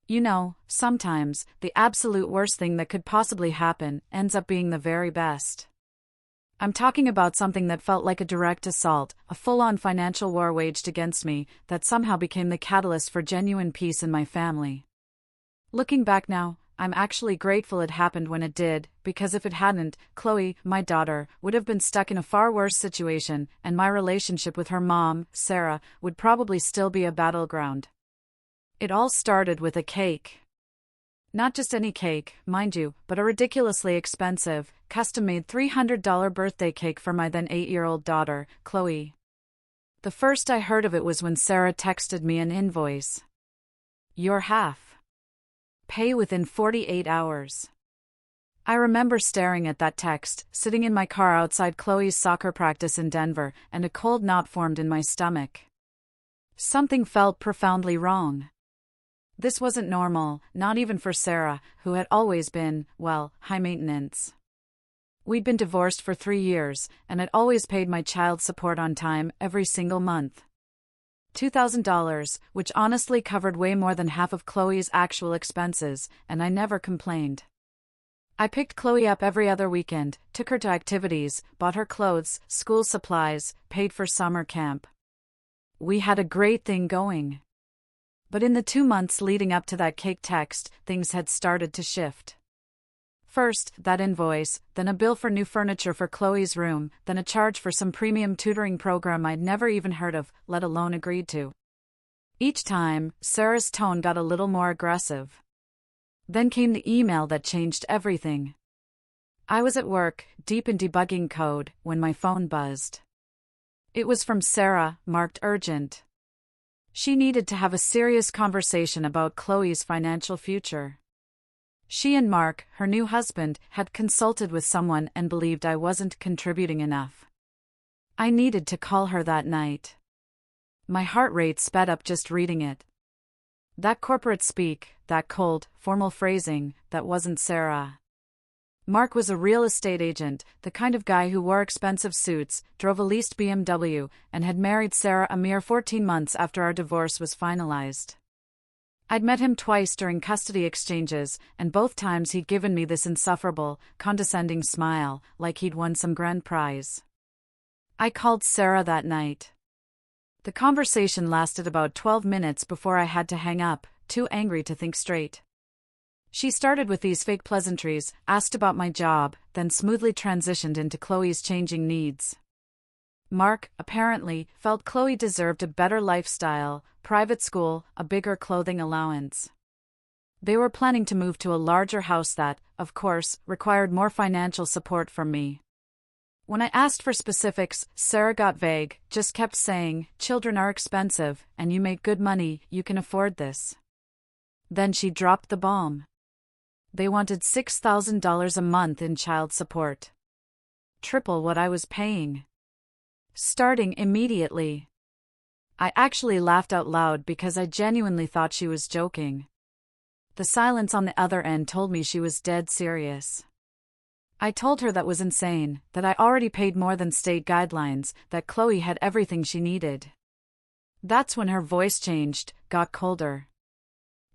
You know, sometimes, the absolute worst thing that could possibly happen ends up being the very best. I'm talking about something that felt like a direct assault, a full-on financial war waged against me, that somehow became the catalyst for genuine peace in my family. Looking back now, I'm actually grateful it happened when it did, because if it hadn't, Chloe, my daughter, would have been stuck in a far worse situation, and my relationship with her mom, Sarah, would probably still be a battleground. It all started with a cake. Not just any cake, mind you, but a ridiculously expensive, custom-made $300 birthday cake for my then 8-year-old daughter, Chloe. The first I heard of it was when Sarah texted me an invoice. Your half. Pay within 48 hours. I remember staring at that text, sitting in my car outside Chloe's soccer practice in Denver, and a cold knot formed in my stomach. Something felt profoundly wrong. This wasn't normal, not even for Sarah, who had always been, well, high maintenance. We'd been divorced for 3 years, and I'd always paid my child support on time every single month. $2,000, which honestly covered way more than half of Chloe's actual expenses, and I never complained. I picked Chloe up every other weekend, took her to activities, bought her clothes, school supplies, paid for summer camp. We had a great thing going. But in the 2 months leading up to that cake text, things had started to shift. First, that invoice, then a bill for new furniture for Chloe's room, then a charge for some premium tutoring program I'd never even heard of, let alone agreed to. Each time, Sarah's tone got a little more aggressive. Then came the email that changed everything. I was at work, deep in debugging code, when my phone buzzed. It was from Sarah, marked urgent. She needed to have a serious conversation about Chloe's financial future. She and Mark, her new husband, had consulted with someone and believed I wasn't contributing enough. I needed to call her that night. My heart rate sped up just reading it. That corporate speak, that cold, formal phrasing, that wasn't Sarah. Mark was a real estate agent, the kind of guy who wore expensive suits, drove a leased BMW, and had married Sarah a mere 14 months after our divorce was finalized. I'd met him twice during custody exchanges, and both times he'd given me this insufferable, condescending smile, like he'd won some grand prize. I called Sarah that night. The conversation lasted about 12 minutes before I had to hang up, too angry to think straight. She started with these fake pleasantries, asked about my job, then smoothly transitioned into Chloe's changing needs. Mark, apparently, felt Chloe deserved a better lifestyle, private school, a bigger clothing allowance. They were planning to move to a larger house that, of course, required more financial support from me. When I asked for specifics, Sarah got vague, just kept saying, "Children are expensive, and you make good money, you can afford this." Then she dropped the bomb. They wanted $6,000 a month in child support. Triple what I was paying. Starting immediately. I actually laughed out loud because I genuinely thought she was joking. The silence on the other end told me she was dead serious. I told her that was insane, that I already paid more than state guidelines, that Chloe had everything she needed. That's when her voice changed, got colder.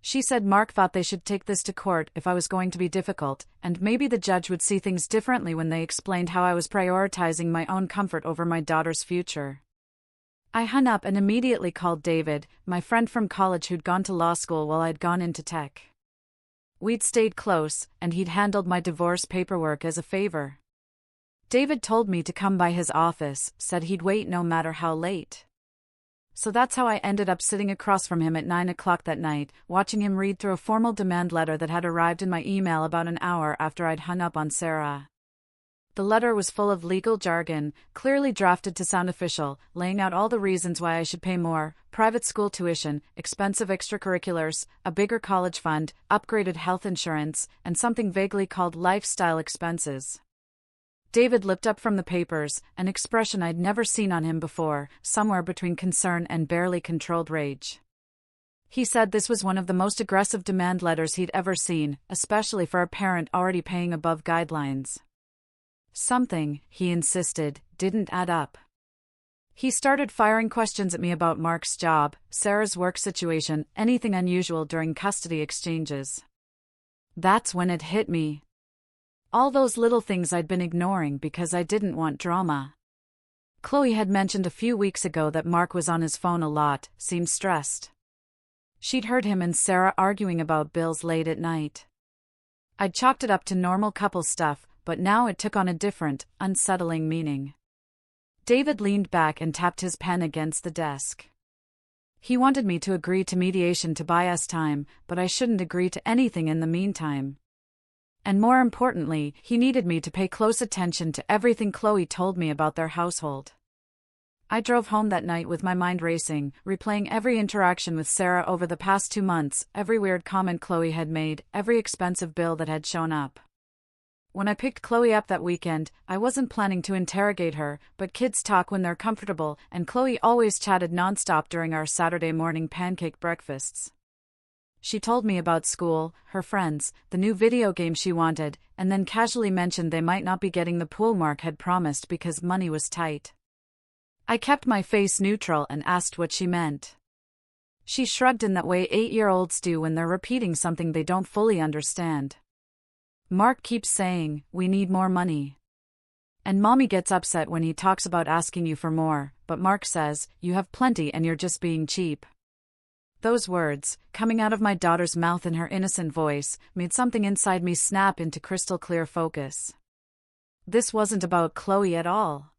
She said Mark thought they should take this to court if I was going to be difficult, and maybe the judge would see things differently when they explained how I was prioritizing my own comfort over my daughter's future. I hung up and immediately called David, my friend from college who'd gone to law school while I'd gone into tech. We'd stayed close, and he'd handled my divorce paperwork as a favor. David told me to come by his office, said he'd wait no matter how late. So that's how I ended up sitting across from him at 9 o'clock that night, watching him read through a formal demand letter that had arrived in my email about an hour after I'd hung up on Sarah. The letter was full of legal jargon, clearly drafted to sound official, laying out all the reasons why I should pay more: private school tuition, expensive extracurriculars, a bigger college fund, upgraded health insurance, and something vaguely called lifestyle expenses. David looked up from the papers, an expression I'd never seen on him before, somewhere between concern and barely controlled rage. He said this was one of the most aggressive demand letters he'd ever seen, especially for a parent already paying above guidelines. Something, he insisted, didn't add up. He started firing questions at me about Mark's job, Sarah's work situation, anything unusual during custody exchanges. That's when it hit me. All those little things I'd been ignoring because I didn't want drama. Chloe had mentioned a few weeks ago that Mark was on his phone a lot, seemed stressed. She'd heard him and Sarah arguing about bills late at night. I'd chalked it up to normal couple stuff, but now it took on a different, unsettling meaning. David leaned back and tapped his pen against the desk. He wanted me to agree to mediation to buy us time, but I shouldn't agree to anything in the meantime. And more importantly, he needed me to pay close attention to everything Chloe told me about their household. I drove home that night with my mind racing, replaying every interaction with Sarah over the past 2 months, every weird comment Chloe had made, every expensive bill that had shown up. When I picked Chloe up that weekend, I wasn't planning to interrogate her, but kids talk when they're comfortable, and Chloe always chatted nonstop during our Saturday morning pancake breakfasts. She told me about school, her friends, the new video game she wanted, and then casually mentioned they might not be getting the pool Mark had promised because money was tight. I kept my face neutral and asked what she meant. She shrugged in that way 8-year-olds do when they're repeating something they don't fully understand. Mark keeps saying, "We need more money." And Mommy gets upset when he talks about asking you for more, but Mark says, "You have plenty and you're just being cheap." Those words, coming out of my daughter's mouth in her innocent voice, made something inside me snap into crystal clear focus. This wasn't about Chloe at all.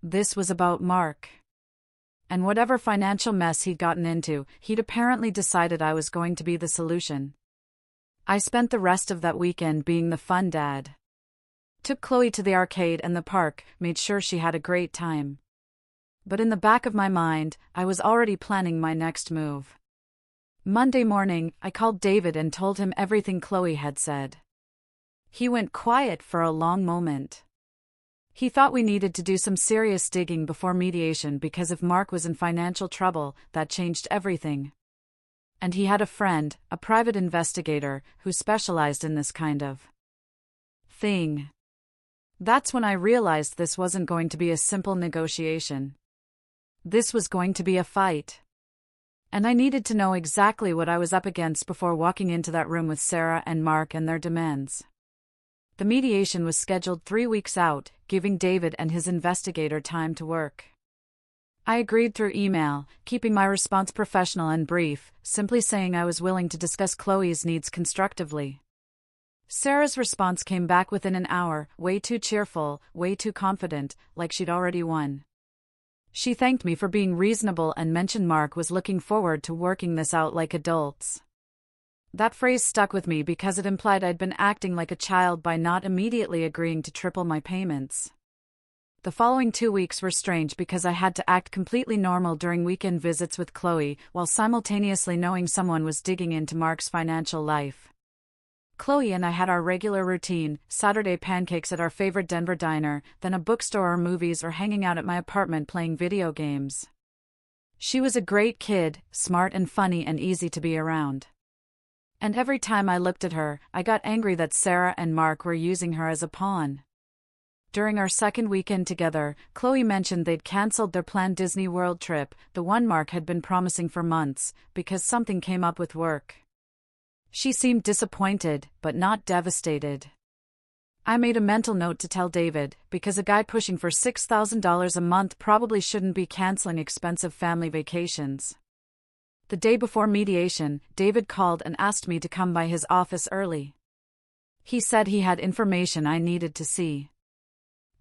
This was about Mark. And whatever financial mess he'd gotten into, he'd apparently decided I was going to be the solution. I spent the rest of that weekend being the fun dad. Took Chloe to the arcade and the park, made sure she had a great time. But in the back of my mind, I was already planning my next move. Monday morning, I called David and told him everything Chloe had said. He went quiet for a long moment. He thought we needed to do some serious digging before mediation because if Mark was in financial trouble, that changed everything. And he had a friend, a private investigator, who specialized in this kind of thing. That's when I realized this wasn't going to be a simple negotiation. This was going to be a fight. And I needed to know exactly what I was up against before walking into that room with Sarah and Mark and their demands. The mediation was scheduled 3 weeks out, giving David and his investigator time to work. I agreed through email, keeping my response professional and brief, simply saying I was willing to discuss Chloe's needs constructively. Sarah's response came back within an hour, way too cheerful, way too confident, like she'd already won. She thanked me for being reasonable and mentioned Mark was looking forward to working this out like adults. That phrase stuck with me because it implied I'd been acting like a child by not immediately agreeing to triple my payments. The following 2 weeks were strange because I had to act completely normal during weekend visits with Chloe, while simultaneously knowing someone was digging into Mark's financial life. Chloe and I had our regular routine, Saturday pancakes at our favorite Denver diner, then a bookstore or movies or hanging out at my apartment playing video games. She was a great kid, smart and funny and easy to be around. And every time I looked at her, I got angry that Sarah and Mark were using her as a pawn. During our second weekend together, Chloe mentioned they'd cancelled their planned Disney World trip, the one Mark had been promising for months, because something came up with work. She seemed disappointed, but not devastated. I made a mental note to tell David, because a guy pushing for $6,000 a month probably shouldn't be canceling expensive family vacations. The day before mediation, David called and asked me to come by his office early. He said he had information I needed to see.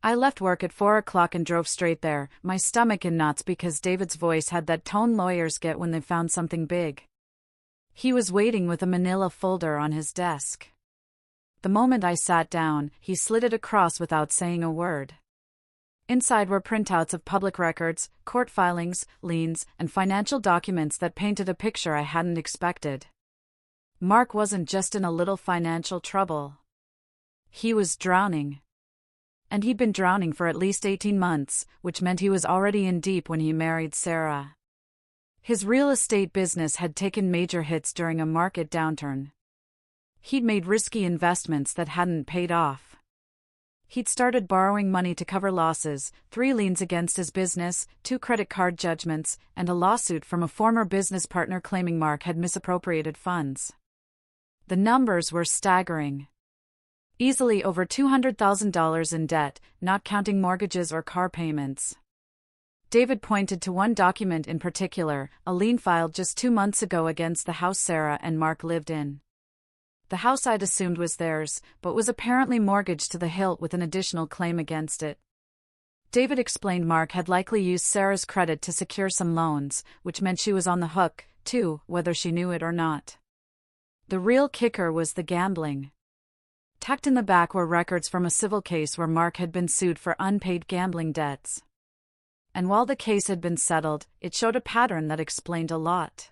I left work at 4 o'clock and drove straight there, my stomach in knots because David's voice had that tone lawyers get when they've found something big. He was waiting with a manila folder on his desk. The moment I sat down, he slid it across without saying a word. Inside were printouts of public records, court filings, liens, and financial documents that painted a picture I hadn't expected. Mark wasn't just in a little financial trouble. He was drowning. And he'd been drowning for at least 18 months, which meant he was already in deep when he married Sarah. His real estate business had taken major hits during a market downturn. He'd made risky investments that hadn't paid off. He'd started borrowing money to cover losses, 3 liens against his business, 2 credit card judgments, and a lawsuit from a former business partner claiming Mark had misappropriated funds. The numbers were staggering. Easily over $200,000 in debt, not counting mortgages or car payments. David pointed to one document in particular, a lien filed just 2 months ago against the house Sarah and Mark lived in. The house I'd assumed was theirs, but was apparently mortgaged to the hilt with an additional claim against it. David explained Mark had likely used Sarah's credit to secure some loans, which meant she was on the hook, too, whether she knew it or not. The real kicker was the gambling. Tucked in the back were records from a civil case where Mark had been sued for unpaid gambling debts. And while the case had been settled, it showed a pattern that explained a lot.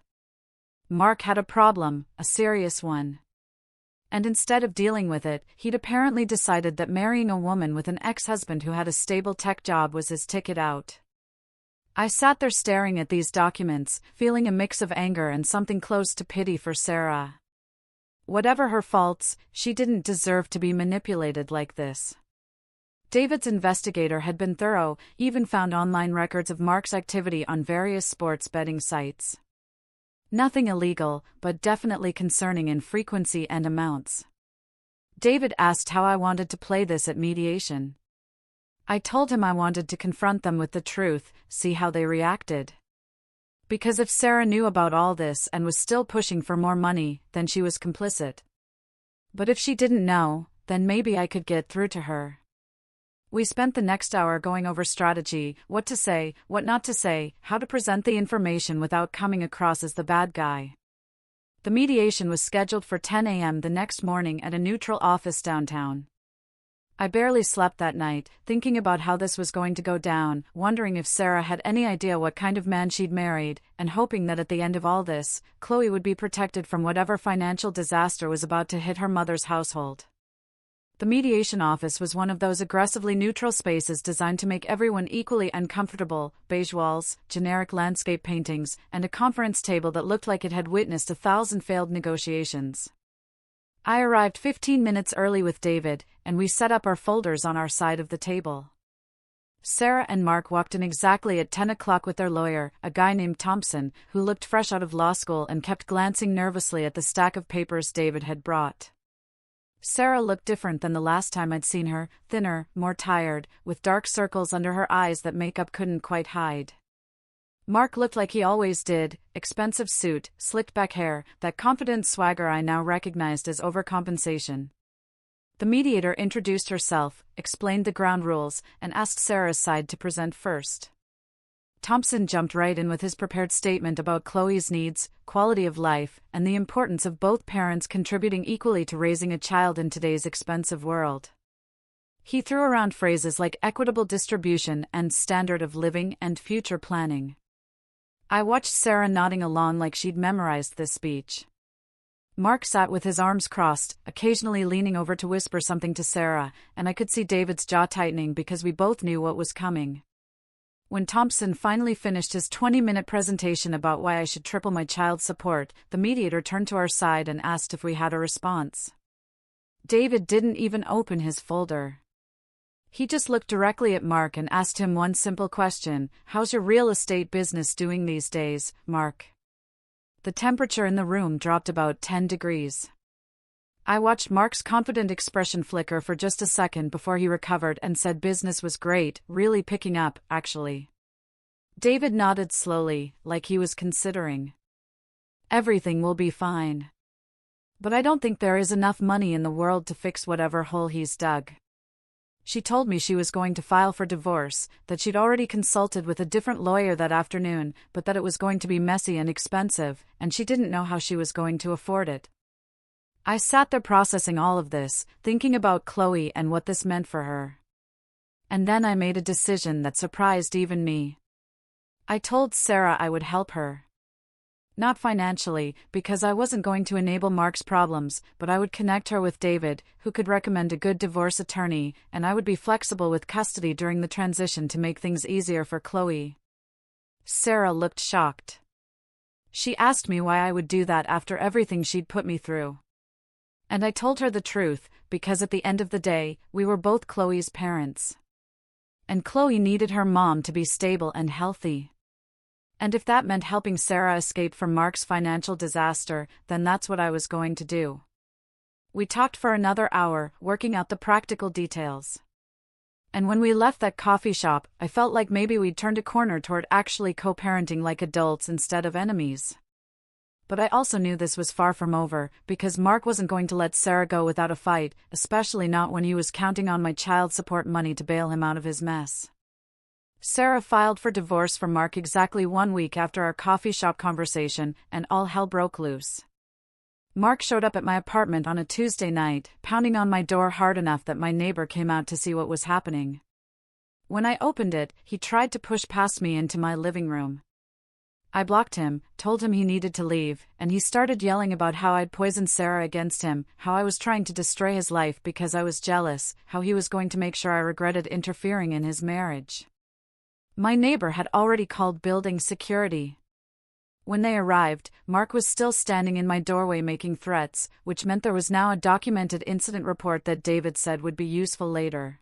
Mark had a problem, a serious one. And instead of dealing with it, he'd apparently decided that marrying a woman with an ex-husband who had a stable tech job was his ticket out. I sat there staring at these documents, feeling a mix of anger and something close to pity for Sarah. Whatever her faults, she didn't deserve to be manipulated like this. David's investigator had been thorough, even found online records of Mark's activity on various sports betting sites. Nothing illegal, but definitely concerning in frequency and amounts. David asked how I wanted to play this at mediation. I told him I wanted to confront them with the truth, see how they reacted. Because if Sarah knew about all this and was still pushing for more money, then she was complicit. But if she didn't know, then maybe I could get through to her. We spent the next hour going over strategy, what to say, what not to say, how to present the information without coming across as the bad guy. The mediation was scheduled for 10 a.m. the next morning at a neutral office downtown. I barely slept that night, thinking about how this was going to go down, wondering if Sarah had any idea what kind of man she'd married, and hoping that at the end of all this, Chloe would be protected from whatever financial disaster was about to hit her mother's household. The mediation office was one of those aggressively neutral spaces designed to make everyone equally uncomfortable, beige walls, generic landscape paintings, and a conference table that looked like it had witnessed 1,000 failed negotiations. I arrived 15 minutes early with David, and we set up our folders on our side of the table. Sarah and Mark walked in exactly at 10 o'clock with their lawyer, a guy named Thompson, who looked fresh out of law school and kept glancing nervously at the stack of papers David had brought. Sarah looked different than the last time I'd seen her, thinner, more tired, with dark circles under her eyes that makeup couldn't quite hide. Mark looked like he always did, expensive suit, slicked back hair, that confident swagger I now recognized as overcompensation. The mediator introduced herself, explained the ground rules, and asked Sarah's side to present first. Thompson jumped right in with his prepared statement about Chloe's needs, quality of life, and the importance of both parents contributing equally to raising a child in today's expensive world. He threw around phrases like equitable distribution and standard of living and future planning. I watched Sarah nodding along like she'd memorized this speech. Mark sat with his arms crossed, occasionally leaning over to whisper something to Sarah, and I could see David's jaw tightening because we both knew what was coming. When Thompson finally finished his 20-minute presentation about why I should triple my child support, the mediator turned to our side and asked if we had a response. David didn't even open his folder. He just looked directly at Mark and asked him one simple question: "How's your real estate business doing these days, Mark?" The temperature in the room dropped about 10 degrees. I watched Mark's confident expression flicker for just a second before he recovered and said business was great, really picking up, actually. David nodded slowly, like he was considering. Everything will be fine. But I don't think there is enough money in the world to fix whatever hole he's dug. She told me she was going to file for divorce, that she'd already consulted with a different lawyer that afternoon, but that it was going to be messy and expensive, and she didn't know how she was going to afford it. I sat there processing all of this, thinking about Chloe and what this meant for her. And then I made a decision that surprised even me. I told Sarah I would help her. Not financially, because I wasn't going to enable Mark's problems, but I would connect her with David, who could recommend a good divorce attorney, and I would be flexible with custody during the transition to make things easier for Chloe. Sarah looked shocked. She asked me why I would do that after everything she'd put me through. And I told her the truth, because at the end of the day, we were both Chloe's parents. And Chloe needed her mom to be stable and healthy. And if that meant helping Sarah escape from Mark's financial disaster, then that's what I was going to do. We talked for another hour, working out the practical details. And when we left that coffee shop, I felt like maybe we'd turned a corner toward actually co-parenting like adults instead of enemies. But I also knew this was far from over, because Mark wasn't going to let Sarah go without a fight, especially not when he was counting on my child support money to bail him out of his mess. Sarah filed for divorce from Mark exactly 1 week after our coffee shop conversation, and all hell broke loose. Mark showed up at my apartment on a Tuesday night, pounding on my door hard enough that my neighbor came out to see what was happening. When I opened it, he tried to push past me into my living room. I blocked him, told him he needed to leave, and he started yelling about how I'd poisoned Sarah against him, how I was trying to destroy his life because I was jealous, how he was going to make sure I regretted interfering in his marriage. My neighbor had already called building security. When they arrived, Mark was still standing in my doorway making threats, which meant there was now a documented incident report that David said would be useful later.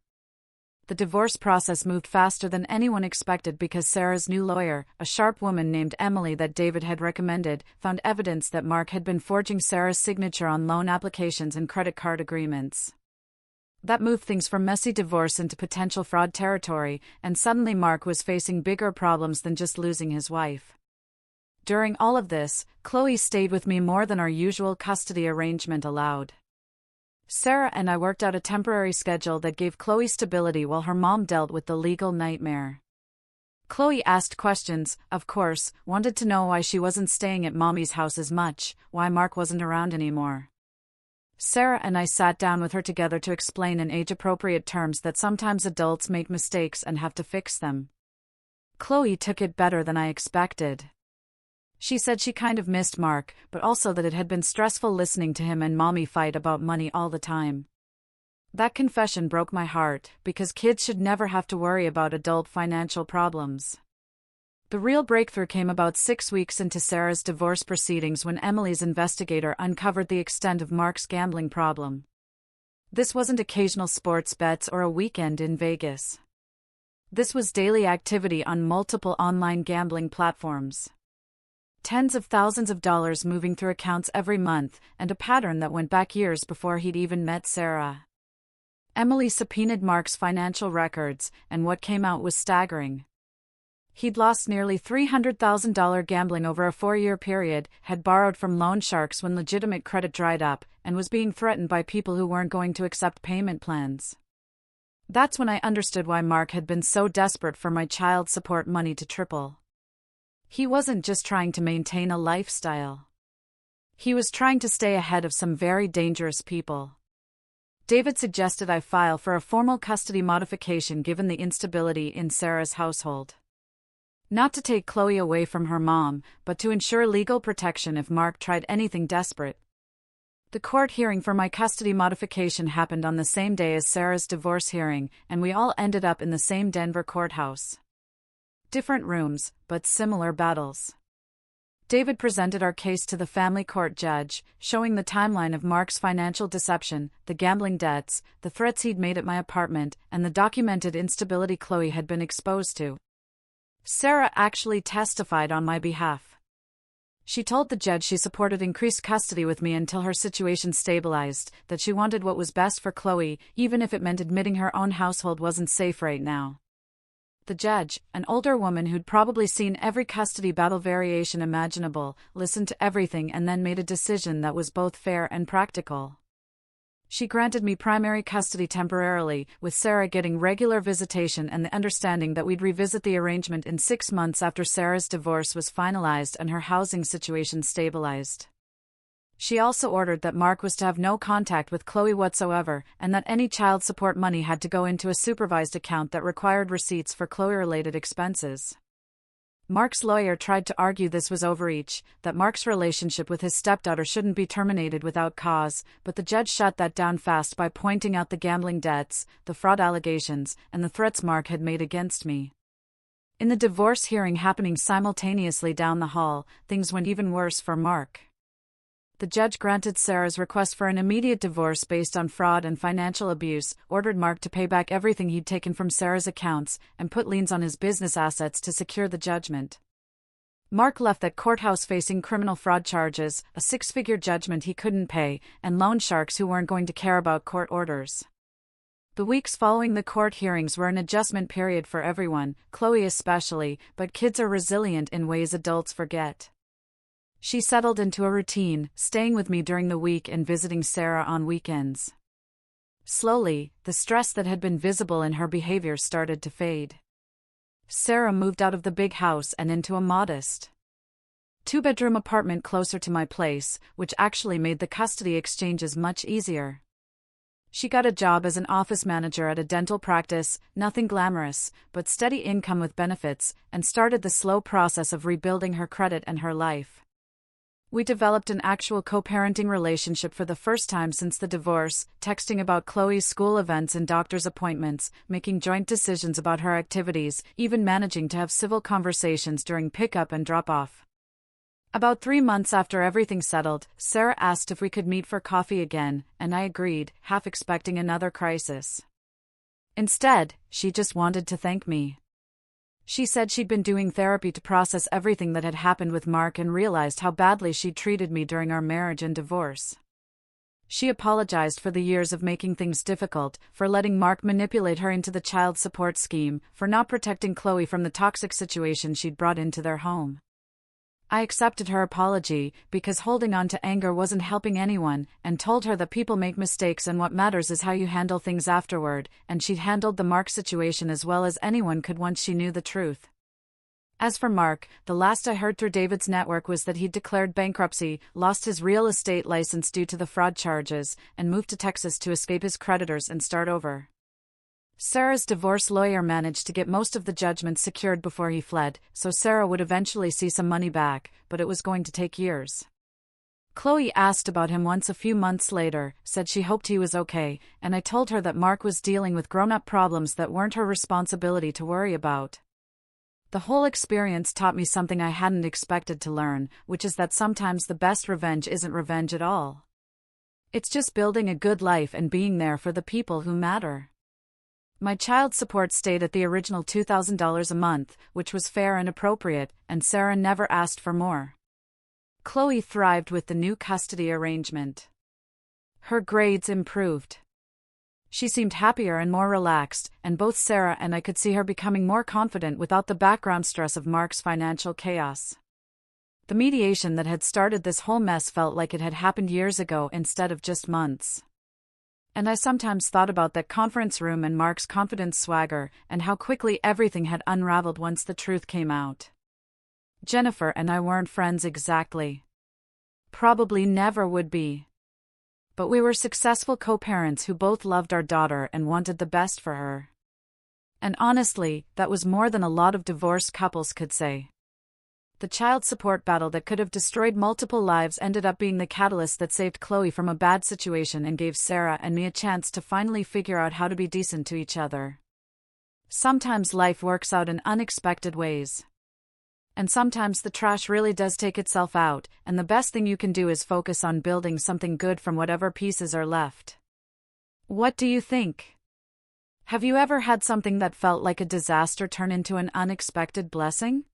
The divorce process moved faster than anyone expected because Sarah's new lawyer, a sharp woman named Emily that David had recommended, found evidence that Mark had been forging Sarah's signature on loan applications and credit card agreements. That moved things from messy divorce into potential fraud territory, and suddenly Mark was facing bigger problems than just losing his wife. During all of this, Chloe stayed with me more than our usual custody arrangement allowed. Sarah and I worked out a temporary schedule that gave Chloe stability while her mom dealt with the legal nightmare. Chloe asked questions, of course, wanted to know why she wasn't staying at mommy's house as much, why Mark wasn't around anymore. Sarah and I sat down with her together to explain in age-appropriate terms that sometimes adults make mistakes and have to fix them. Chloe took it better than I expected. She said she kind of missed Mark, but also that it had been stressful listening to him and mommy fight about money all the time. That confession broke my heart, because kids should never have to worry about adult financial problems. The real breakthrough came about 6 weeks into Sarah's divorce proceedings when Emily's investigator uncovered the extent of Mark's gambling problem. This wasn't occasional sports bets or a weekend in Vegas. This was daily activity on multiple online gambling platforms. Tens of thousands of dollars moving through accounts every month, and a pattern that went back years before he'd even met Sarah. Emily subpoenaed Mark's financial records, and what came out was staggering. He'd lost nearly $300,000 gambling over a 4-year period, had borrowed from loan sharks when legitimate credit dried up, and was being threatened by people who weren't going to accept payment plans. That's when I understood why Mark had been so desperate for my child support money to triple. He wasn't just trying to maintain a lifestyle. He was trying to stay ahead of some very dangerous people. David suggested I file for a formal custody modification given the instability in Sarah's household. Not to take Chloe away from her mom, but to ensure legal protection if Mark tried anything desperate. The court hearing for my custody modification happened on the same day as Sarah's divorce hearing, and we all ended up in the same Denver courthouse. Different rooms, but similar battles. David presented our case to the family court judge, showing the timeline of Mark's financial deception, the gambling debts, the threats he'd made at my apartment, and the documented instability Chloe had been exposed to. Sarah actually testified on my behalf. She told the judge she supported increased custody with me until her situation stabilized, that she wanted what was best for Chloe, even if it meant admitting her own household wasn't safe right now. The judge, an older woman who'd probably seen every custody battle variation imaginable, listened to everything and then made a decision that was both fair and practical. She granted me primary custody temporarily, with Sarah getting regular visitation and the understanding that we'd revisit the arrangement in 6 months after Sarah's divorce was finalized and her housing situation stabilized. She also ordered that Mark was to have no contact with Chloe whatsoever, and that any child support money had to go into a supervised account that required receipts for Chloe-related expenses. Mark's lawyer tried to argue this was overreach, that Mark's relationship with his stepdaughter shouldn't be terminated without cause, but the judge shut that down fast by pointing out the gambling debts, the fraud allegations, and the threats Mark had made against me. In the divorce hearing happening simultaneously down the hall, things went even worse for Mark. The judge granted Sarah's request for an immediate divorce based on fraud and financial abuse, ordered Mark to pay back everything he'd taken from Sarah's accounts, and put liens on his business assets to secure the judgment. Mark left that courthouse facing criminal fraud charges, a six-figure judgment he couldn't pay, and loan sharks who weren't going to care about court orders. The weeks following the court hearings were an adjustment period for everyone, Chloe especially, but kids are resilient in ways adults forget. She settled into a routine, staying with me during the week and visiting Sarah on weekends. Slowly, the stress that had been visible in her behavior started to fade. Sarah moved out of the big house and into a modest two-bedroom apartment closer to my place, which actually made the custody exchanges much easier. She got a job as an office manager at a dental practice, nothing glamorous, but steady income with benefits, and started the slow process of rebuilding her credit and her life. We developed an actual co-parenting relationship for the first time since the divorce, texting about Chloe's school events and doctor's appointments, making joint decisions about her activities, even managing to have civil conversations during pickup and drop-off. About 3 months after everything settled, Sarah asked if we could meet for coffee again, and I agreed, half expecting another crisis. Instead, she just wanted to thank me. She said she'd been doing therapy to process everything that had happened with Mark and realized how badly she'd treated me during our marriage and divorce. She apologized for the years of making things difficult, for letting Mark manipulate her into the child support scheme, for not protecting Chloe from the toxic situation she'd brought into their home. I accepted her apology, because holding on to anger wasn't helping anyone, and told her that people make mistakes and what matters is how you handle things afterward, and she'd handled the Mark situation as well as anyone could once she knew the truth. As for Mark, the last I heard through David's network was that he'd declared bankruptcy, lost his real estate license due to the fraud charges, and moved to Texas to escape his creditors and start over. Sarah's divorce lawyer managed to get most of the judgments secured before he fled, so Sarah would eventually see some money back, but it was going to take years. Chloe asked about him once a few months later, said she hoped he was okay, and I told her that Mark was dealing with grown-up problems that weren't her responsibility to worry about. The whole experience taught me something I hadn't expected to learn, which is that sometimes the best revenge isn't revenge at all. It's just building a good life and being there for the people who matter. My child support stayed at the original $2,000 a month, which was fair and appropriate, and Sarah never asked for more. Chloe thrived with the new custody arrangement. Her grades improved. She seemed happier and more relaxed, and both Sarah and I could see her becoming more confident without the background stress of Mark's financial chaos. The mediation that had started this whole mess felt like it had happened years ago instead of just months. And I sometimes thought about that conference room and Mark's confident swagger, and how quickly everything had unraveled once the truth came out. Jennifer and I weren't friends exactly. Probably never would be. But we were successful co-parents who both loved our daughter and wanted the best for her. And honestly, that was more than a lot of divorced couples could say. The child support battle that could have destroyed multiple lives ended up being the catalyst that saved Chloe from a bad situation and gave Sarah and me a chance to finally figure out how to be decent to each other. Sometimes life works out in unexpected ways. And sometimes the trash really does take itself out, and the best thing you can do is focus on building something good from whatever pieces are left. What do you think? Have you ever had something that felt like a disaster turn into an unexpected blessing?